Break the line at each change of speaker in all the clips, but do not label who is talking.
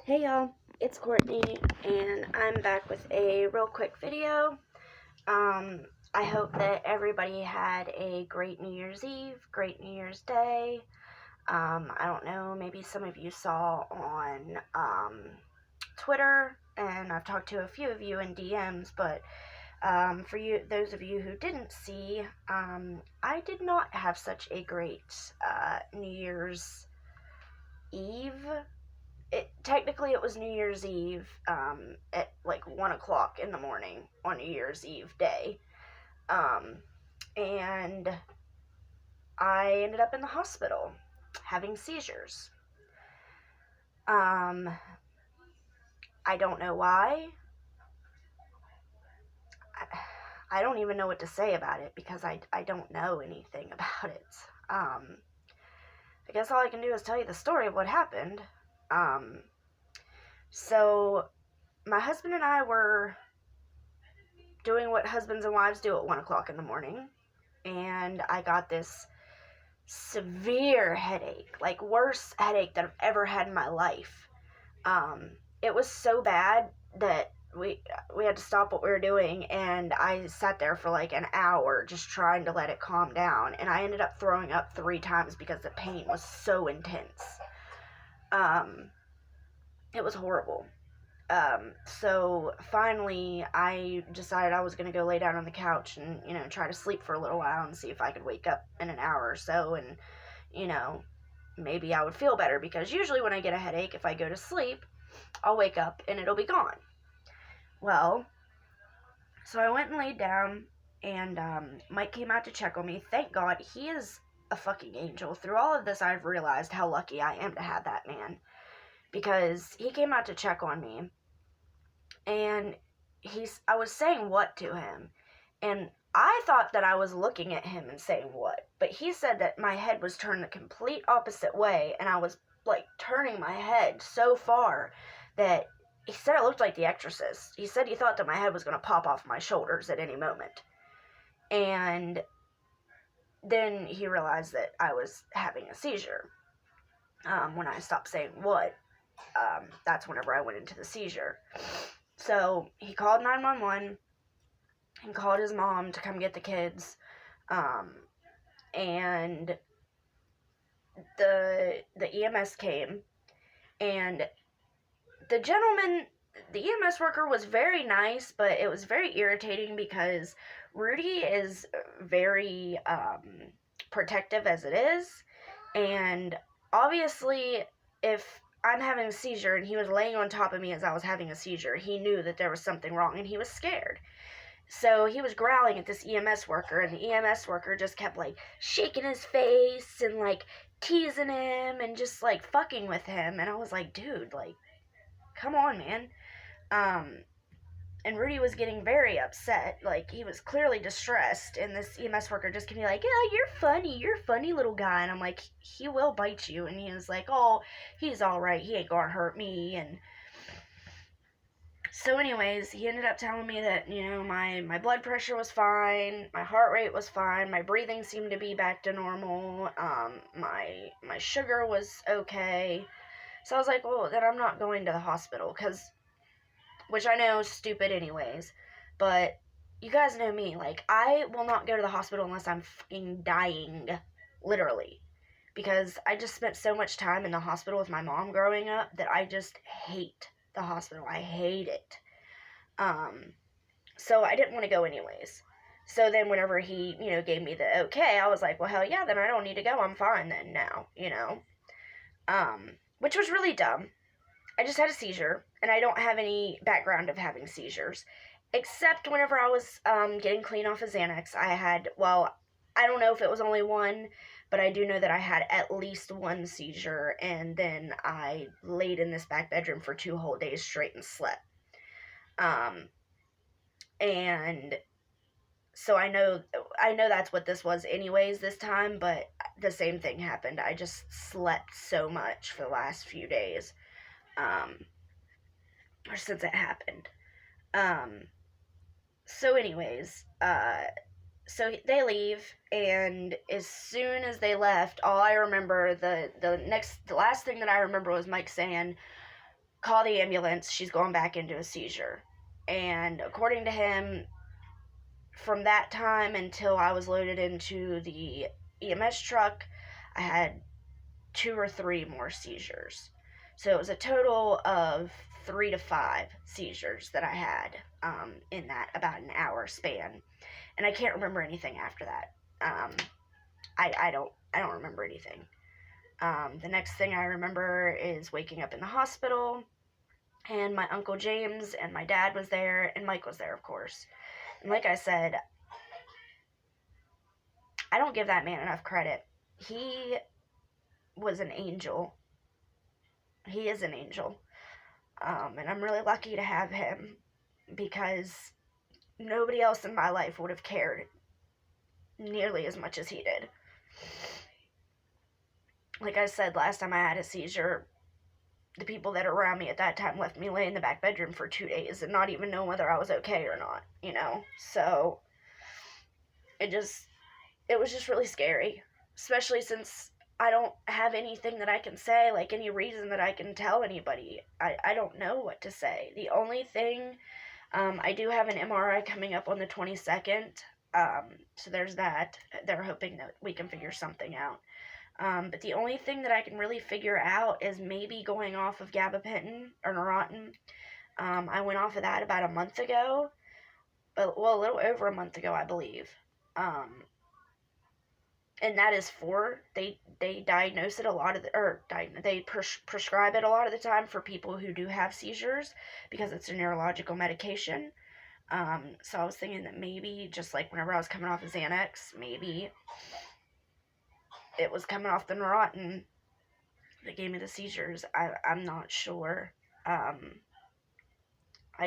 Hey y'all, it's Courtney, and I'm back with a real quick video. I hope that everybody had a great New Year's Eve, great New Year's Day. I don't know, maybe some of you saw on Twitter, and I've talked to a few of you in DMs, but for you, those of you who didn't see, I did not have such a great New Year's Eve. Technically it was New Year's Eve at like 1 o'clock in the morning on New Year's Eve day, and I ended up in the hospital having seizures. I don't know why. I don't even know what to say about it because I don't know anything about it. I guess all I can do is tell you the story of what happened. So my husband and I were doing what husbands and wives do at 1 o'clock in the morning, and I got this severe headache, like worst headache that I've ever had in my life. It was so bad that we had to stop what we were doing, and I sat there for like an hour just trying to let it calm down, and I ended up throwing up 3 times because the pain was so intense. It was horrible. So finally I decided I was going to go lay down on the couch and, try to sleep for a little while and see if I could wake up in an hour or so and, maybe I would feel better, because usually when I get a headache, if I go to sleep, I'll wake up and it'll be gone. Well, so I went and laid down, and Mike came out to check on me. Thank God, he is a fucking angel. Through all of this, I've realized how lucky I am to have that man, because he came out to check on me, and I was saying what to him, and I thought that I was looking at him and saying what, but he said that my head was turned the complete opposite way, and I was like turning my head so far that he said it looked like The Exorcist. He said he thought that my head was going to pop off my shoulders at any moment. And then he realized that I was having a seizure. When I stopped saying what, that's whenever I went into the seizure. So he called 911 and called his mom to come get the kids. And the EMS came, and the EMS worker was very nice, but it was very irritating because Rudy is very protective as it is, and obviously if I'm having a seizure and he was laying on top of me as I was having a seizure, he knew that there was something wrong and he was scared. So he was growling at this EMS worker, and the EMS worker just kept like shaking his face and like teasing him and just like fucking with him, and I was like, dude, like, come on, man. And Rudy was getting very upset. Like, he was clearly distressed, and this EMS worker just can be like, yeah, you're a funny little guy. And I'm like, he will bite you. And he was like, oh, he's alright, he ain't gonna hurt me. And so anyways, he ended up telling me that, my blood pressure was fine, my heart rate was fine, my breathing seemed to be back to normal, my sugar was okay. So I was like, well, then I'm not going to the hospital, which I know is stupid anyways, but you guys know me, like, I will not go to the hospital unless I'm fucking dying, literally, because I just spent so much time in the hospital with my mom growing up that I just hate the hospital. I hate it. So I didn't want to go anyways. So then whenever he, gave me the okay, I was like, well, hell yeah, then I don't need to go. I'm fine then now, which was really dumb. I just had a seizure, and I don't have any background of having seizures, except whenever I was getting clean off of Xanax, I don't know if it was only one, but I do know that I had at least one seizure, and then I laid in this back bedroom for 2 whole days straight and slept. And so I know that's what this was anyways this time, but the same thing happened. I just slept so much for the last few days, or since it happened. So anyways, so they leave, and as soon as they left, all I remember, the last thing that I remember was Mike saying, call the ambulance, she's going back into a seizure. And according to him, from that time until I was loaded into the EMS truck, I had 2 or 3 more seizures. So it was a total of 3 to 5 seizures that I had in that about an hour span, and I can't remember anything after that. I don't remember anything. The next thing I remember is waking up in the hospital, and my Uncle James and my dad was there, and Mike was there, of course. And like I said, I don't give that man enough credit. He was an angel. He is an angel. And I'm really lucky to have him, because nobody else in my life would have cared nearly as much as he did. Like I said, last time I had a seizure, the people that are around me at that time left me lay in the back bedroom for 2 days and not even know whether I was okay or not, you know? So, it was just really scary, especially since I don't have anything that I can say, like any reason that I can tell anybody. I don't know what to say. The only thing, I do have an MRI coming up on the 22nd, so there's that. They're hoping that we can figure something out. But the only thing that I can really figure out is maybe going off of gabapentin or Neurontin. I went off of that about a month ago, a little over a month ago, I believe. And that is they diagnose it a lot of they prescribe it a lot of the time for people who do have seizures, because it's a neurological medication. So I was thinking that maybe, just like whenever I was coming off of Xanax, maybe it was coming off the Neurontin that gave me the seizures. I'm not sure. I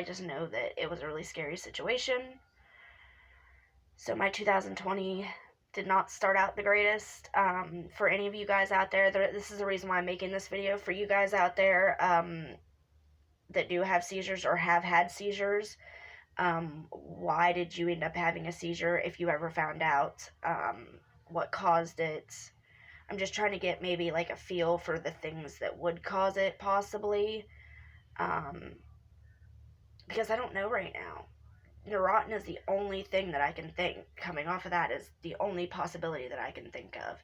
just know that it was a really scary situation. So my 2020 did not start out the greatest. For any of you guys out there, this is the reason why I'm making this video. For you guys out there that do have seizures or have had seizures, why did you end up having a seizure, if you ever found out? What caused it? I'm just trying to get maybe like a feel for the things that would cause it, possibly. Because I don't know right now. Neurontin is the only thing that I can think. Coming off of that is the only possibility that I can think of.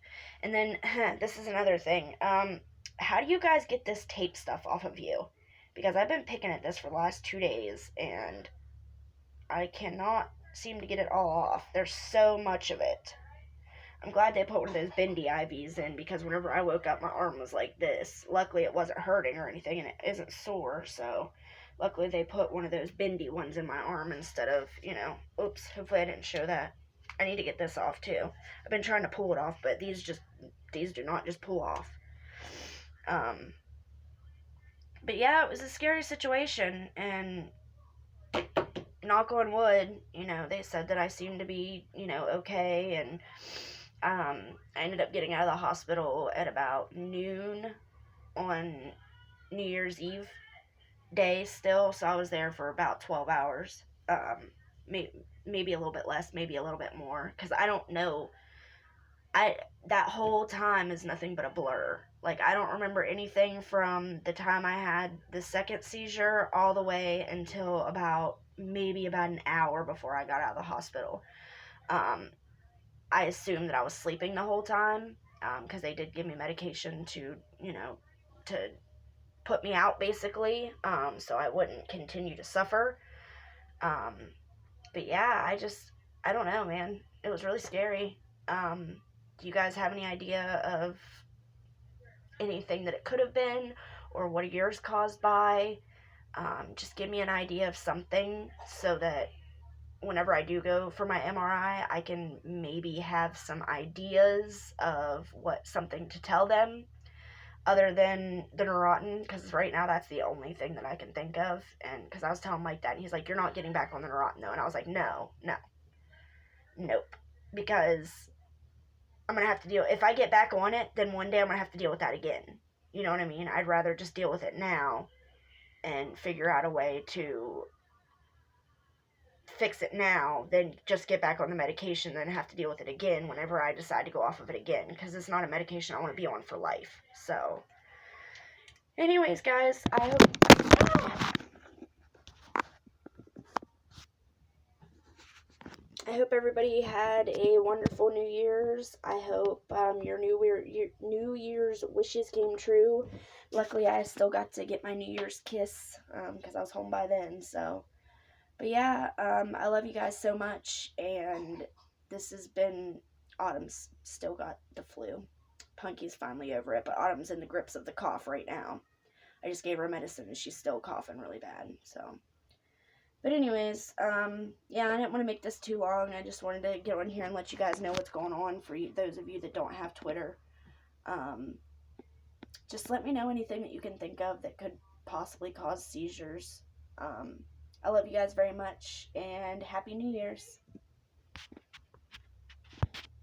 And then, this is another thing. How do you guys get this tape stuff off of you? Because I've been picking at this for the last 2 days, and I cannot seem to get it all off. There's so much of it. I'm glad they put one of those bendy IVs in, because whenever I woke up, my arm was like this. Luckily, it wasn't hurting or anything, and it isn't sore, so luckily they put one of those bendy ones in my arm instead of, oops, hopefully I didn't show that. I need to get this off, too. I've been trying to pull it off, but these do not just pull off. But yeah, it was a scary situation, and knock on wood, they said that I seemed to be, okay, and I ended up getting out of the hospital at about noon on New Year's Eve day still, so I was there for about 12 hours, maybe a little bit less, maybe a little bit more, because I don't know. That whole time is nothing but a blur. Like, I don't remember anything from the time I had the second seizure all the way until maybe about an hour before I got out of the hospital. I assumed that I was sleeping the whole time, because they did give me medication to put me out, basically, so I wouldn't continue to suffer. But yeah, I don't know, man. It was really scary. Do you guys have any idea of anything that it could have been, or what are yours caused by? Just give me an idea of something, so that whenever I do go for my MRI, I can maybe have some ideas of something to tell them, other than the Neurontin, because right now that's the only thing that I can think of. And because I was telling Mike that, and he's like, "You're not getting back on the Neurontin, though." And I was like, nope, because I'm gonna have to deal. If I get back on it, then one day I'm gonna have to deal with that again. You know what I mean? I'd rather just deal with it now and figure out a way to fix it now than just get back on the medication and have to deal with it again whenever I decide to go off of it again, because it's not a medication I want to be on for life. So Anyways, guys, I hope everybody had a wonderful New Year's. I hope your New Year's wishes came true. Luckily, I still got to get my New Year's kiss because I was home by then. So, but yeah, I love you guys so much, and this has been Autumn's still got the flu. Punky's finally over it, but Autumn's in the grips of the cough right now. I just gave her medicine, and she's still coughing really bad. So. But anyways, yeah, I didn't want to make this too long. I just wanted to get on here and let you guys know what's going on for you, those of you that don't have Twitter. Just let me know anything that you can think of that could possibly cause seizures. I love you guys very much, and Happy New Year's.